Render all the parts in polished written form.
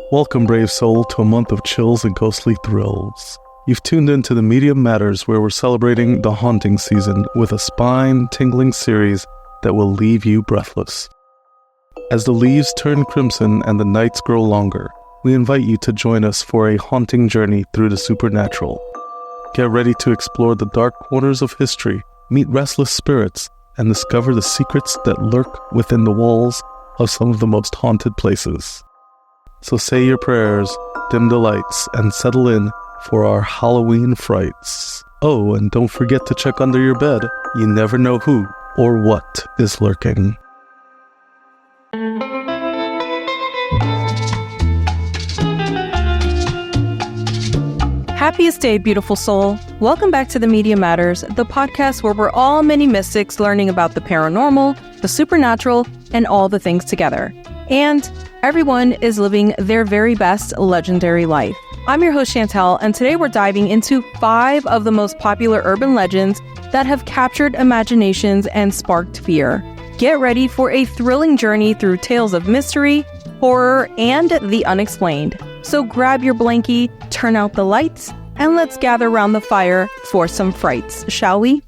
Welcome, brave soul, to a month of chills and ghostly thrills. You've tuned into the Medium Matters, where we're celebrating the haunting season with a spine-tingling series that will leave you breathless. As the leaves turn crimson and the nights grow longer, we invite you to join us for a haunting journey through the supernatural. Get ready to explore the dark corners of history, meet restless spirits, and discover the secrets that lurk within the walls of some of the most haunted places. So say your prayers, dim the lights, and settle in for our Halloween frights. Oh, and don't forget to check under your bed. You never know who or what is lurking. Happiest day, beautiful soul. Welcome back to The Media Matters, the podcast where we're all mini mystics learning about the paranormal, the supernatural, and all the things together. And everyone is living their very best legendary life. I'm your host, Chantel, and today we're diving into 5 of the most popular urban legends that have captured imaginations and sparked fear. Get ready for a thrilling journey through tales of mystery, horror, and the unexplained. So grab your blankie, turn out the lights, and let's gather around the fire for some frights, shall we?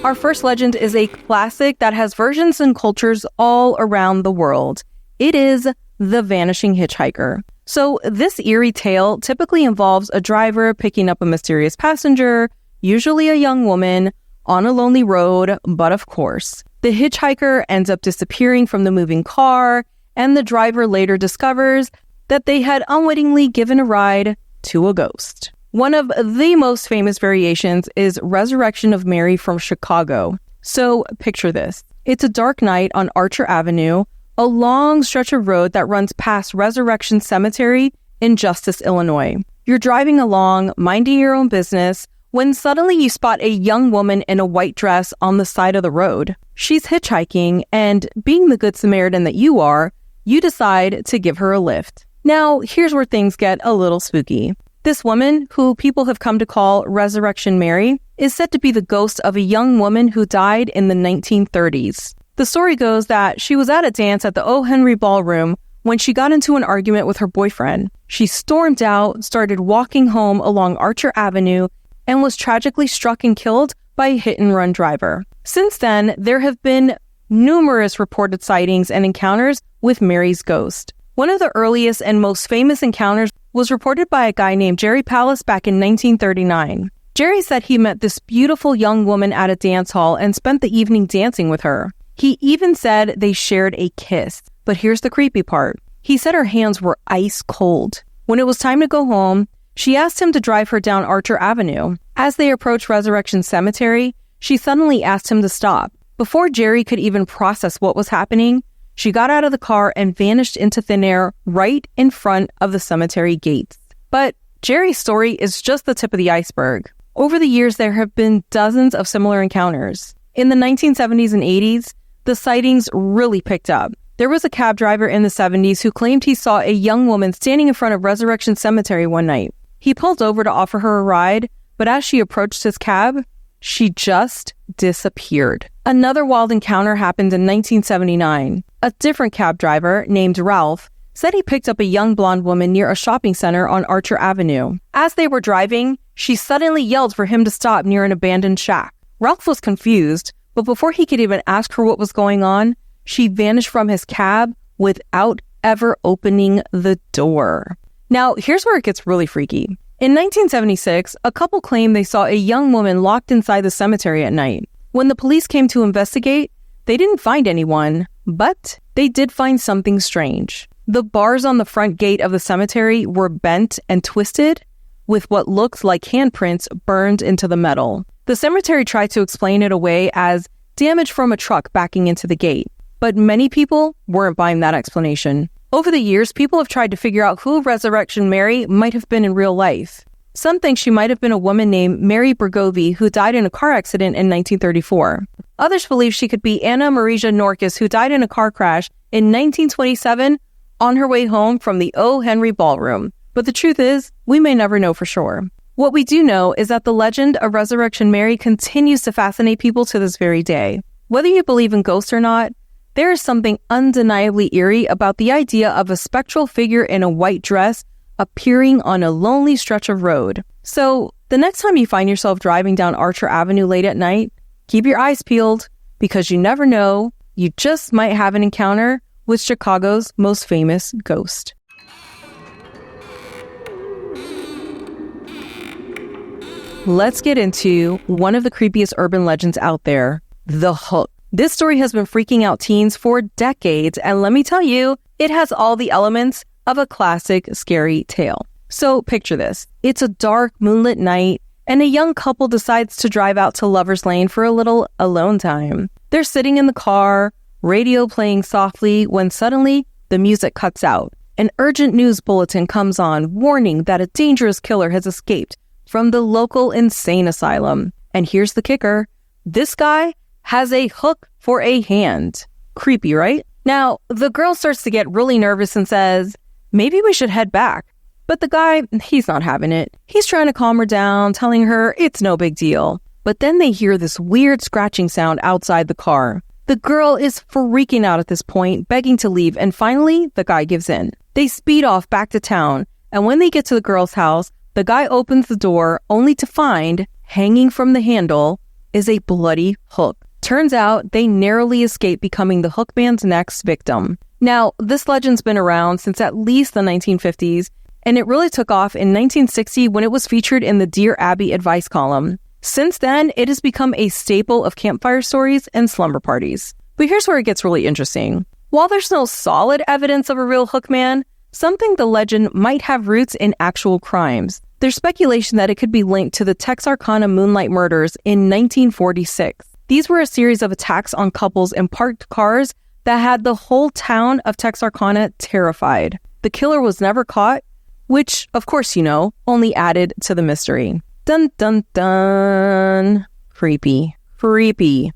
Our first legend is a classic that has versions and cultures all around the world. It is the vanishing hitchhiker. So this eerie tale typically involves a driver picking up a mysterious passenger, usually a young woman, on a lonely road, but of course, the hitchhiker ends up disappearing from the moving car, and the driver later discovers that they had unwittingly given a ride to a ghost. One of the most famous variations is Resurrection of Mary from Chicago. So picture this. It's a dark night on Archer Avenue, a long stretch of road that runs past Resurrection Cemetery in Justice, Illinois. You're driving along, minding your own business, when suddenly you spot a young woman in a white dress on the side of the road. She's hitchhiking, and being the good Samaritan that you are, you decide to give her a lift. Now, here's where things get a little spooky. This woman, who people have come to call Resurrection Mary, is said to be the ghost of a young woman who died in the 1930s. The story goes that she was at a dance at the O. Henry Ballroom when she got into an argument with her boyfriend. She stormed out, started walking home along Archer Avenue, and was tragically struck and killed by a hit-and-run driver. Since then, there have been numerous reported sightings and encounters with Mary's ghost. One of the earliest and most famous encounters was reported by a guy named Jerry Palace back in 1939. Jerry said he met this beautiful young woman at a dance hall and spent the evening dancing with her. He even said they shared a kiss. But here's the creepy part. He said her hands were ice cold. When it was time to go home, she asked him to drive her down Archer Avenue. As they approached Resurrection Cemetery, she suddenly asked him to stop. Before Jerry could even process what was happening, she got out of the car and vanished into thin air right in front of the cemetery gates. But Jerry's story is just the tip of the iceberg. Over the years, there have been dozens of similar encounters. In the 1970s and 80s, the sightings really picked up. There was a cab driver in the 70s who claimed he saw a young woman standing in front of Resurrection Cemetery one night. He pulled over to offer her a ride, but as she approached his cab, she just disappeared. Another wild encounter happened in 1979. A different cab driver, named Ralph, said he picked up a young blonde woman near a shopping center on Archer Avenue. As they were driving, she suddenly yelled for him to stop near an abandoned shack. Ralph was confused, but before he could even ask her what was going on, she vanished from his cab without ever opening the door. Now, here's where it gets really freaky. In 1976, a couple claimed they saw a young woman locked inside the cemetery at night. When the police came to investigate, they didn't find anyone, but they did find something strange. The bars on the front gate of the cemetery were bent and twisted, with what looked like handprints burned into the metal. The cemetery tried to explain it away as damage from a truck backing into the gate, but many people weren't buying that explanation. Over the years, people have tried to figure out who Resurrection Mary might have been in real life. Some think she might have been a woman named Mary Bergovi who died in a car accident in 1934. Others believe she could be Anna Marija Norkus, who died in a car crash in 1927 on her way home from the O. Henry Ballroom. But the truth is, we may never know for sure. What we do know is that the legend of Resurrection Mary continues to fascinate people to this very day. Whether you believe in ghosts or not, there is something undeniably eerie about the idea of a spectral figure in a white dress appearing on a lonely stretch of road. So, the next time you find yourself driving down Archer Avenue late at night, keep your eyes peeled, because you never know, you just might have an encounter with Chicago's most famous ghost. Let's get into one of the creepiest urban legends out there, the Hook. This story has been freaking out teens for decades, and let me tell you, it has all the elements of a classic scary tale. So picture this. It's a dark, moonlit night, and a young couple decides to drive out to Lover's Lane for a little alone time. They're sitting in the car, radio playing softly, when suddenly the music cuts out. An urgent news bulletin comes on, warning that a dangerous killer has escaped from the local insane asylum. And here's the kicker. This guy has a hook for a hand. Creepy, right? Now, the girl starts to get really nervous and says, maybe we should head back. But the guy, he's not having it. He's trying to calm her down, telling her it's no big deal. But then they hear this weird scratching sound outside the car. The girl is freaking out at this point, begging to leave, and finally, the guy gives in. They speed off back to town, and when they get to the girl's house, the guy opens the door only to find, hanging from the handle, is a bloody hook. Turns out they narrowly escaped becoming the Hook Man's next victim. Now, this legend's been around since at least the 1950s, and it really took off in 1960 when it was featured in the Dear Abby advice column. Since then, it has become a staple of campfire stories and slumber parties. But here's where it gets really interesting. While there's no solid evidence of a real Hook Man, some think the legend might have roots in actual crimes. There's speculation that it could be linked to the Texarkana Moonlight Murders in 1946. These were a series of attacks on couples in parked cars that had the whole town of Texarkana terrified. The killer was never caught, which, of course you know, only added to the mystery. Dun dun dun. Creepy. Creepy.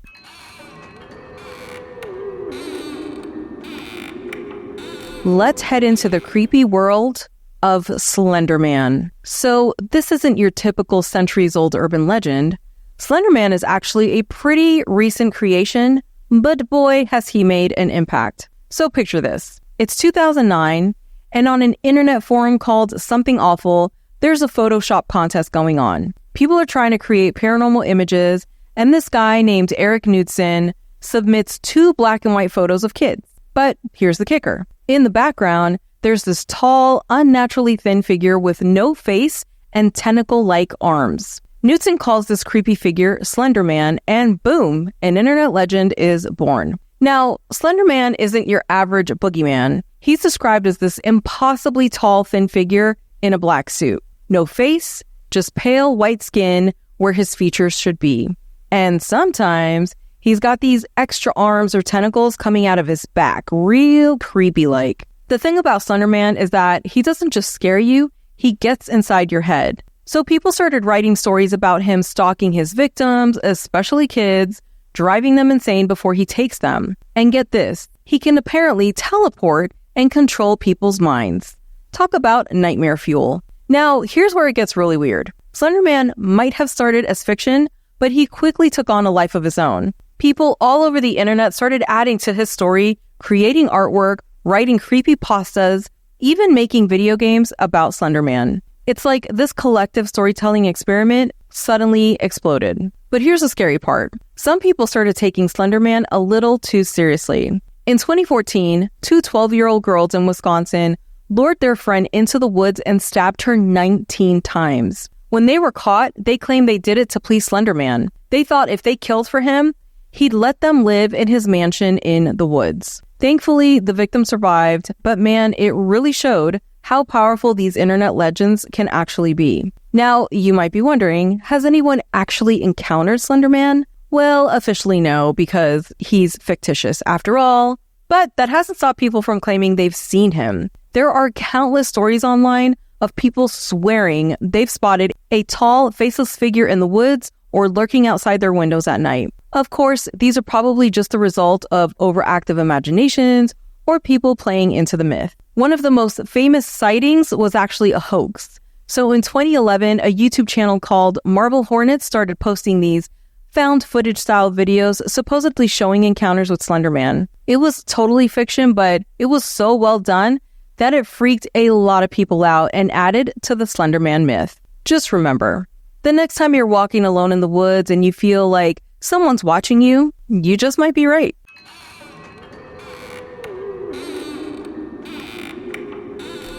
Let's head into the creepy world of Slender Man. So this isn't your typical centuries-old urban legend. Slender Man is actually a pretty recent creation, but boy, has he made an impact. So picture this. It's 2009, and on an internet forum called Something Awful, there's a Photoshop contest going on. People are trying to create paranormal images, and this guy named Eric Knudsen submits 2 black and white photos of kids. But here's the kicker. In the background, there's this tall, unnaturally thin figure with no face and tentacle-like arms. Knudsen calls this creepy figure Slender Man, and boom, an internet legend is born. Now, Slender Man isn't your average boogeyman. He's described as this impossibly tall, thin figure in a black suit. No face, just pale white skin where his features should be. And sometimes he's got these extra arms or tentacles coming out of his back, real creepy-like. The thing about Slender Man is that he doesn't just scare you, he gets inside your head. So people started writing stories about him stalking his victims, especially kids, driving them insane before he takes them. And get this, he can apparently teleport and control people's minds. Talk about nightmare fuel. Now, here's where it gets really weird. Slender Man might have started as fiction, but he quickly took on a life of his own. People all over the internet started adding to his story, creating artwork, writing creepypastas, even making video games about Slender Man. It's like this collective storytelling experiment suddenly exploded. But here's the scary part. Some people started taking Slender Man a little too seriously. In 2014, 2 12-year-old girls in Wisconsin lured their friend into the woods and stabbed her 19 times. When they were caught, they claimed they did it to please Slender Man. They thought if they killed for him, he'd let them live in his mansion in the woods. Thankfully, the victim survived, but man, it really showed how powerful these internet legends can actually be. Now, you might be wondering, has anyone actually encountered Slender Man? Well, officially no, because he's fictitious after all, but that hasn't stopped people from claiming they've seen him. There are countless stories online of people swearing they've spotted a tall, faceless figure in the woods or lurking outside their windows at night. Of course, these are probably just the result of overactive imaginations or people playing into the myth. One of the most famous sightings was actually a hoax. So in 2011, a YouTube channel called Marble Hornets started posting these found footage style videos supposedly showing encounters with Slender Man. It was totally fiction, but it was so well done that it freaked a lot of people out and added to the Slender Man myth. Just remember, the next time you're walking alone in the woods and you feel like someone's watching you, you just might be right.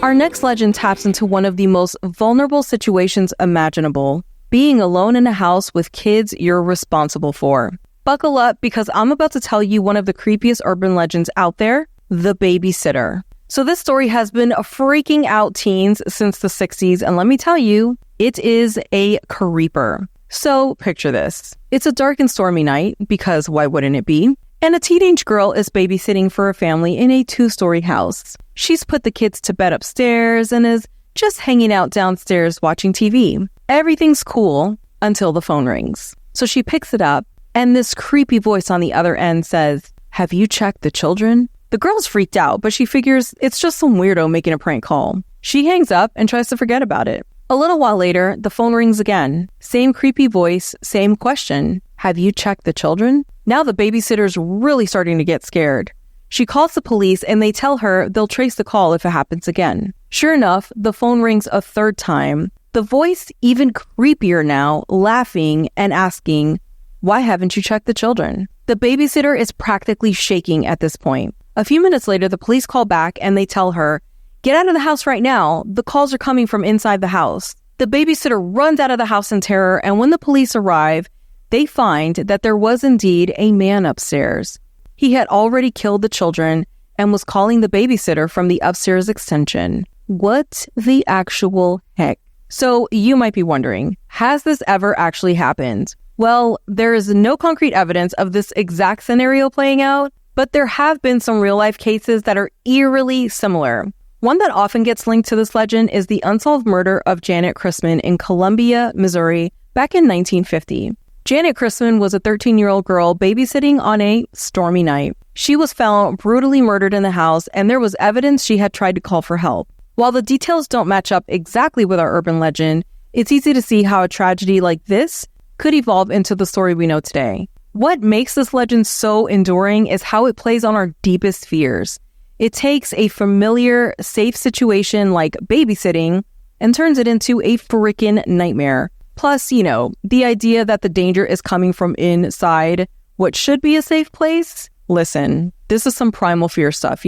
Our next legend taps into one of the most vulnerable situations imaginable: being alone in a house with kids you're responsible for. Buckle up, because I'm about to tell you one of the creepiest urban legends out there: the babysitter. So this story has been freaking out teens since the 60s, and let me tell you, it is a creeper. So picture this. It's a dark and stormy night, because why wouldn't it be? And a teenage girl is babysitting for a family in a 2-story house. She's put the kids to bed upstairs and is just hanging out downstairs watching TV. Everything's cool until the phone rings. So she picks it up, and this creepy voice on the other end says, "Have you checked the children?" The girl's freaked out, but she figures it's just some weirdo making a prank call. She hangs up and tries to forget about it. A little while later, the phone rings again. Same creepy voice, same question. "Have you checked the children?" Now the babysitter's really starting to get scared. She calls the police and they tell her they'll trace the call if it happens again. Sure enough, the phone rings a third time. The voice even creepier now, laughing and asking, "Why haven't you checked the children?" The babysitter is practically shaking at this point. A few minutes later, the police call back and they tell her, "Get out of the house right now. The calls are coming from inside the house." The babysitter runs out of the house in terror, and when the police arrive, they find that there was indeed a man upstairs. He had already killed the children and was calling the babysitter from the upstairs extension. What the actual heck? So you might be wondering, has this ever actually happened? Well, there is no concrete evidence of this exact scenario playing out, but there have been some real-life cases that are eerily similar. One that often gets linked to this legend is the unsolved murder of Janet Christman in Columbia, Missouri, back in 1950. Janet Christman was a 13-year-old girl babysitting on a stormy night. She was found brutally murdered in the house, and there was evidence she had tried to call for help. While the details don't match up exactly with our urban legend, it's easy to see how a tragedy like this could evolve into the story we know today. What makes this legend so enduring is how it plays on our deepest fears. It takes a familiar, safe situation like babysitting and turns it into a freaking nightmare. Plus, the idea that the danger is coming from inside what should be a safe place. Listen, this is some primal fear stuff,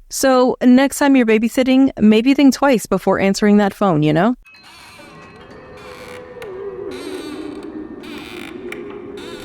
So next time you're babysitting, maybe think twice before answering that phone,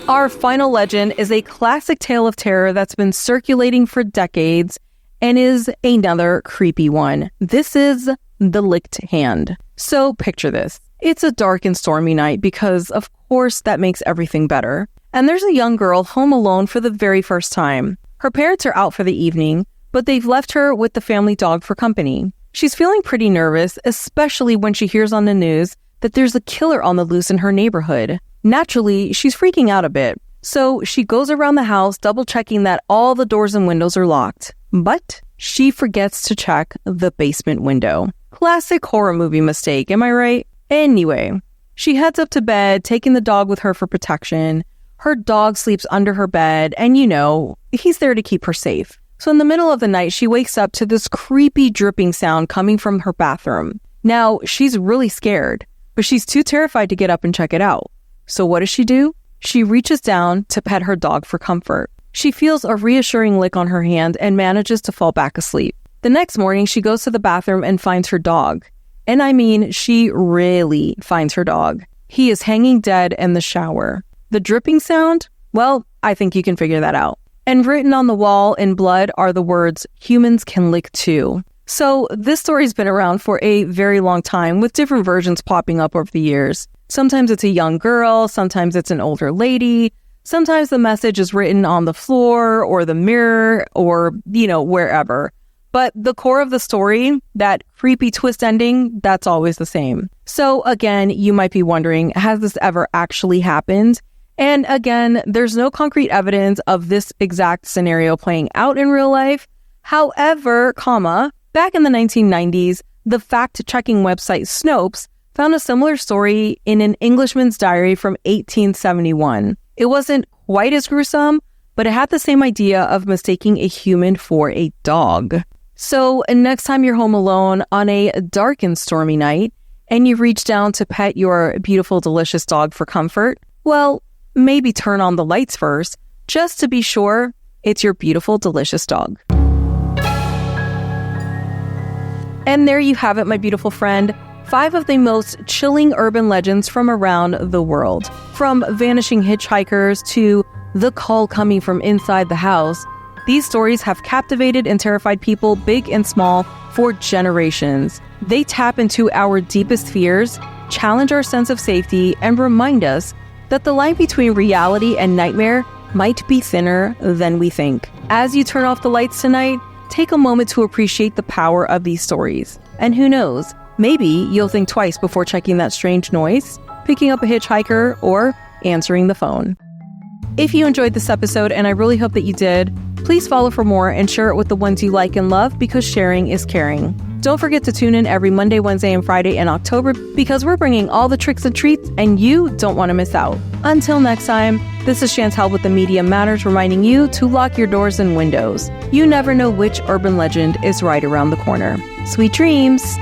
Our final legend is a classic tale of terror that's been circulating for decades and is another creepy one. This is the licked hand. So picture this. It's a dark and stormy night because, of course, that makes everything better. And there's a young girl home alone for the very first time. Her parents are out for the evening, but they've left her with the family dog for company. She's feeling pretty nervous, especially when she hears on the news that there's a killer on the loose in her neighborhood. Naturally, she's freaking out a bit. So she goes around the house double-checking that all the doors and windows are locked. But she forgets to check the basement window. Classic horror movie mistake, am I right? Anyway, she heads up to bed, taking the dog with her for protection. Her dog sleeps under her bed, and he's there to keep her safe. So in the middle of the night, she wakes up to this creepy dripping sound coming from her bathroom. Now, she's really scared, but she's too terrified to get up and check it out. So what does she do? She reaches down to pet her dog for comfort. She feels a reassuring lick on her hand and manages to fall back asleep. The next morning, she goes to the bathroom and finds her dog. And I mean, she really finds her dog. He is hanging dead in the shower. The dripping sound? Well, I think you can figure that out. And written on the wall in blood are the words, "Humans can lick too." So this story's been around for a very long time, with different versions popping up over the years. Sometimes it's a young girl, sometimes it's an older lady, sometimes the message is written on the floor or the mirror or, wherever. But the core of the story, that creepy twist ending, that's always the same. So again, you might be wondering, has this ever actually happened? And again, there's no concrete evidence of this exact scenario playing out in real life. However, back in the 1990s, the fact-checking website Snopes found a similar story in an Englishman's diary from 1871. It wasn't quite as gruesome, but it had the same idea of mistaking a human for a dog. So next time you're home alone on a dark and stormy night, and you reach down to pet your beautiful, delicious dog for comfort, well, maybe turn on the lights first, just to be sure it's your beautiful, delicious dog. And there you have it, my beautiful friend. 5 of the most chilling urban legends from around the world. From vanishing hitchhikers to the call coming from inside the house, these stories have captivated and terrified people, big and small, for generations. They tap into our deepest fears, challenge our sense of safety, and remind us that the line between reality and nightmare might be thinner than we think. As you turn off the lights tonight, take a moment to appreciate the power of these stories. And who knows, maybe you'll think twice before checking that strange noise, picking up a hitchhiker, or answering the phone. If you enjoyed this episode, and I really hope that you did, please follow for more and share it with the ones you like and love, because sharing is caring. Don't forget to tune in every Monday, Wednesday, and Friday in October, because we're bringing all the tricks and treats, and you don't want to miss out. Until next time, this is Chantel with the Media Matters, reminding you to lock your doors and windows. You never know which urban legend is right around the corner. Sweet dreams!